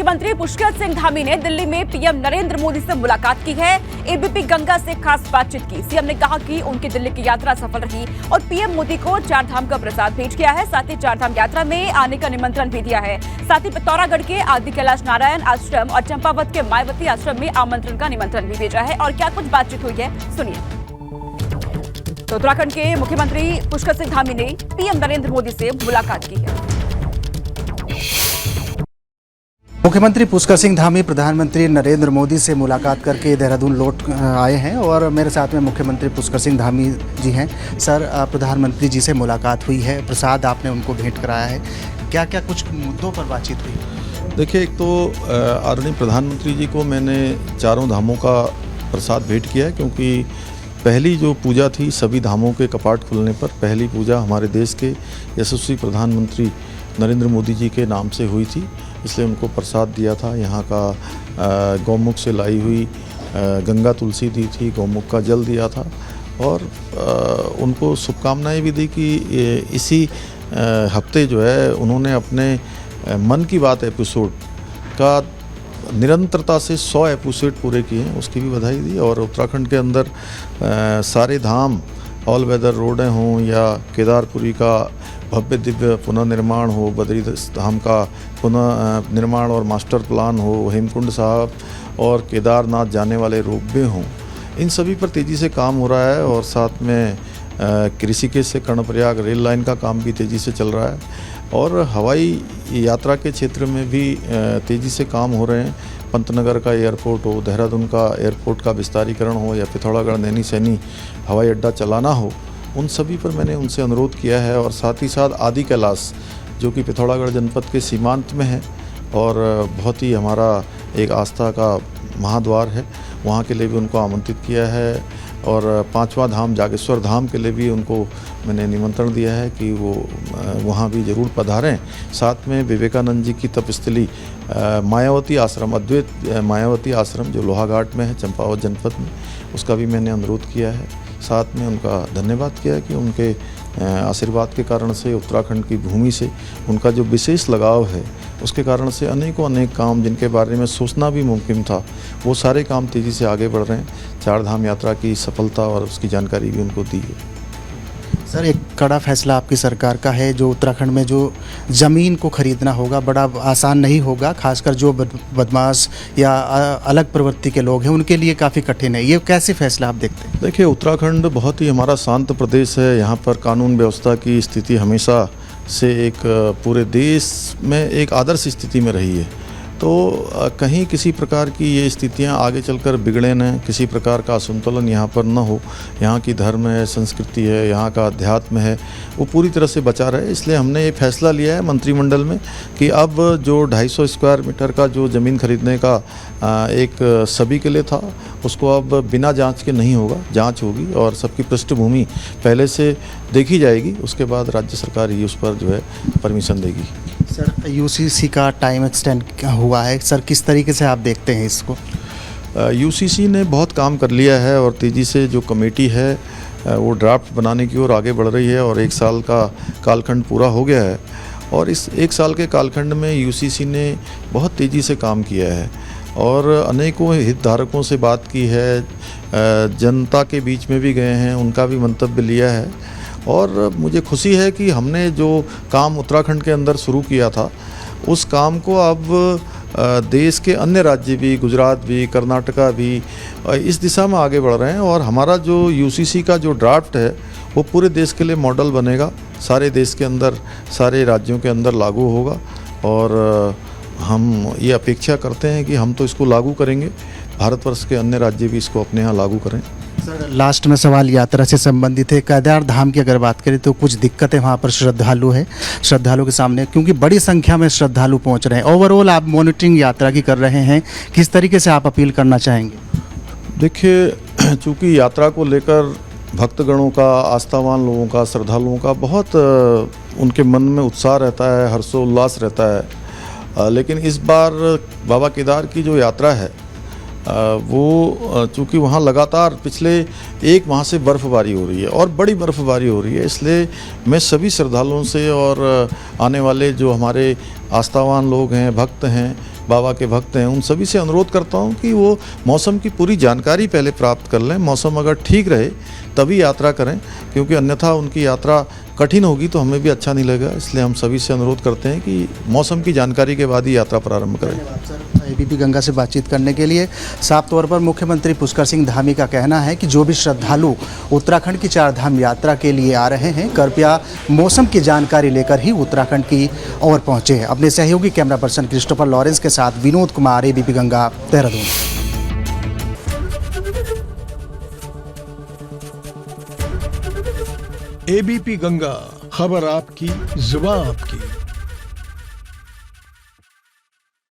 मुख्यमंत्री पुष्कर सिंह धामी ने दिल्ली में पीएम नरेंद्र मोदी से मुलाकात की है। एबीपी गंगा से खास बातचीत की। सीएम ने कहा कि उनकी दिल्ली की यात्रा सफल रही और पीएम मोदी को चारधाम का प्रसाद भेंट किया है। साथ ही चारधाम यात्रा में आने का निमंत्रण भी दिया है। साथ ही पिथौरागढ़ के आदि कैलाश नारायण आश्रम और चंपावत के मायावती आश्रम में आमंत्रण का निमंत्रण भी भेजा है। और क्या कुछ बातचीत हुई है, सुनिए। तो उत्तराखंड के मुख्यमंत्री पुष्कर सिंह धामी ने पीएम नरेंद्र मोदी से मुलाकात की है। मुख्यमंत्री पुष्कर सिंह धामी प्रधानमंत्री नरेंद्र मोदी से मुलाकात करके देहरादून लौट आए हैं और मेरे साथ में मुख्यमंत्री पुष्कर सिंह धामी जी हैं। सर, प्रधानमंत्री जी से मुलाकात हुई है, प्रसाद आपने उनको भेंट कराया है, क्या क्या कुछ मुद्दों पर बातचीत हुई? देखिए, एक तो आदरणीय प्रधानमंत्री जी को मैंने चारों धामों का प्रसाद भेंट किया है, क्योंकि पहली जो पूजा थी सभी धामों के कपाट खुलने पर पहली पूजा हमारे देश के यशस्वी प्रधानमंत्री नरेंद्र मोदी जी के नाम से हुई थी, इसलिए उनको प्रसाद दिया था। यहाँ का गौमुख से लाई हुई गंगा तुलसी दी थी, गौमुख का जल दिया था और उनको शुभकामनाएं भी दी कि इसी हफ्ते जो है उन्होंने अपने मन की बात एपिसोड का निरंतरता से 100 एपिसोड पूरे किए हैं, उसकी भी बधाई दी। और उत्तराखंड के अंदर सारे धाम ऑल वेदर रोडें हों या केदारपुरी का भव्य दिव्य पुनर्निर्माण हो, बद्री धाम का पुनः निर्माण और मास्टर प्लान हो, हेमकुंड साहब और केदारनाथ जाने वाले रोपवे हों, इन सभी पर तेज़ी से काम हो रहा है। और साथ में ऋषिकेश से कर्णप्रयाग रेल लाइन का काम भी तेज़ी से चल रहा है और हवाई यात्रा के क्षेत्र में भी तेज़ी से काम हो रहे हैं। पंतनगर का एयरपोर्ट हो, देहरादून का एयरपोर्ट का विस्तारीकरण हो या पिथौरागढ़ नैनी सैनी हवाई अड्डा चलाना हो, उन सभी पर मैंने उनसे अनुरोध किया है। और साथ ही साथ आदि कैलाश जो कि पिथौरागढ़ जनपद के सीमांत में है और बहुत ही हमारा एक आस्था का महाद्वार है, वहाँ के लिए भी उनको आमंत्रित किया है। और 5वां धाम जागेश्वर धाम के लिए भी उनको मैंने निमंत्रण दिया है कि वो वहाँ भी ज़रूर पधारें। साथ में विवेकानंद जी की तपस्थली मायावती आश्रम, अद्वैत मायावती आश्रम जो लोहाघाट में है चंपावत जनपद में, उसका भी मैंने अनुरोध किया है। साथ में उनका धन्यवाद किया है कि उनके आशीर्वाद के कारण से उत्तराखंड की भूमि से उनका जो विशेष लगाव है, उसके कारण से अनेक काम जिनके बारे में सोचना भी मुमकिन था, वो सारे काम तेज़ी से आगे बढ़ रहे हैं। चारधाम यात्रा की सफलता और उसकी जानकारी भी उनको दी है। सर, एक कड़ा फैसला आपकी सरकार का है, जो उत्तराखंड में जो ज़मीन को खरीदना होगा बड़ा आसान नहीं होगा, खासकर जो बदमाश या अलग प्रवृत्ति के लोग हैं उनके लिए काफ़ी कठिन है। ये कैसे फैसला आप देखते हैं? देखिए, उत्तराखंड बहुत ही हमारा शांत प्रदेश है। यहाँ पर कानून व्यवस्था की स्थिति हमेशा से एक पूरे देश में एक आदर्श स्थिति में रही है, तो कहीं किसी प्रकार की ये स्थितियाँ आगे चलकर बिगड़े न, किसी प्रकार का असंतुलन यहाँ पर न हो। यहाँ की धर्म है, संस्कृति है, यहाँ का अध्यात्म है, वो पूरी तरह से बचा रहे। इसलिए हमने ये फैसला लिया है मंत्रिमंडल में कि अब जो 250 स्क्वायर मीटर का जो ज़मीन खरीदने का एक सभी के लिए था, उसको अब बिना जांच के नहीं होगा, जांच होगी और सबकी पृष्ठभूमि पहले से देखी जाएगी, उसके बाद राज्य सरकार ही उस पर जो है परमिशन देगी। सर, यूसीसी का टाइम एक्सटेंड हुआ है, सर किस तरीके से आप देखते हैं इसको? यूसीसी ने बहुत काम कर लिया है और तेज़ी से जो कमेटी है वो ड्राफ्ट बनाने की ओर आगे बढ़ रही है और 1 साल का कालखंड पूरा हो गया है। और इस 1 साल के कालखंड में यूसीसी ने बहुत तेज़ी से काम किया है और अनेकों हितधारकों से बात की है, जनता के बीच में भी गए हैं, उनका भी मंतव्य लिया है। और मुझे खुशी है कि हमने जो काम उत्तराखंड के अंदर शुरू किया था, उस काम को अब देश के अन्य राज्य भी, गुजरात भी, कर्नाटका भी इस दिशा में आगे बढ़ रहे हैं। और हमारा जो यूसीसी का जो ड्राफ्ट है वो पूरे देश के लिए मॉडल बनेगा, सारे देश के अंदर, सारे राज्यों के अंदर लागू होगा। और हम ये अपेक्षा करते हैं कि हम तो इसको लागू करेंगे, भारतवर्ष के अन्य राज्य भी इसको अपने यहाँ लागू करें। सर, लास्ट में सवाल यात्रा से संबंधित है। केदार धाम की अगर बात करें तो कुछ दिक्कतें वहाँ पर श्रद्धालुओं के सामने, क्योंकि बड़ी संख्या में श्रद्धालु पहुँच रहे हैं। ओवरऑल आप मॉनिटरिंग यात्रा की कर रहे हैं, किस तरीके से आप अपील करना चाहेंगे? देखिए, चूँकि यात्रा को लेकर भक्तगणों का, आस्थावान लोगों का, श्रद्धालुओं का बहुत उनके मन में उत्साह रहता है, हर्षोल्लास रहता है। लेकिन इस बार बाबा केदार की जो यात्रा है वो चूँकि वहाँ लगातार पिछले 1 माह से बर्फ़बारी हो रही है और बड़ी बर्फ़बारी हो रही है, इसलिए मैं सभी श्रद्धालुओं से और आने वाले जो हमारे आस्थावान लोग हैं, भक्त हैं, बाबा के भक्त हैं, उन सभी से अनुरोध करता हूं कि वो मौसम की पूरी जानकारी पहले प्राप्त कर लें। मौसम अगर ठीक रहे तभी यात्रा करें, क्योंकि अन्यथा उनकी यात्रा कठिन होगी तो हमें भी अच्छा नहीं लगेगा। इसलिए हम सभी से अनुरोध करते हैं कि मौसम की जानकारी के बाद ही यात्रा प्रारंभ करें। एबीपी गंगा से बातचीत करने के लिए साफ तौर पर मुख्यमंत्री पुष्कर सिंह धामी का कहना है कि जो भी श्रद्धालु उत्तराखंड की चार धाम यात्रा के लिए आ रहे हैं, कृपया मौसम की जानकारी लेकर ही उत्तराखंड की ओर पहुंचे। अपने सहयोगी कैमरा पर्सन क्रिस्टोफर लॉरेंस के साथ विनोद कुमार, एबीपी गंगा, देहरादून। एबीपी गंगा, खबर आपकी, जुबान आपकी।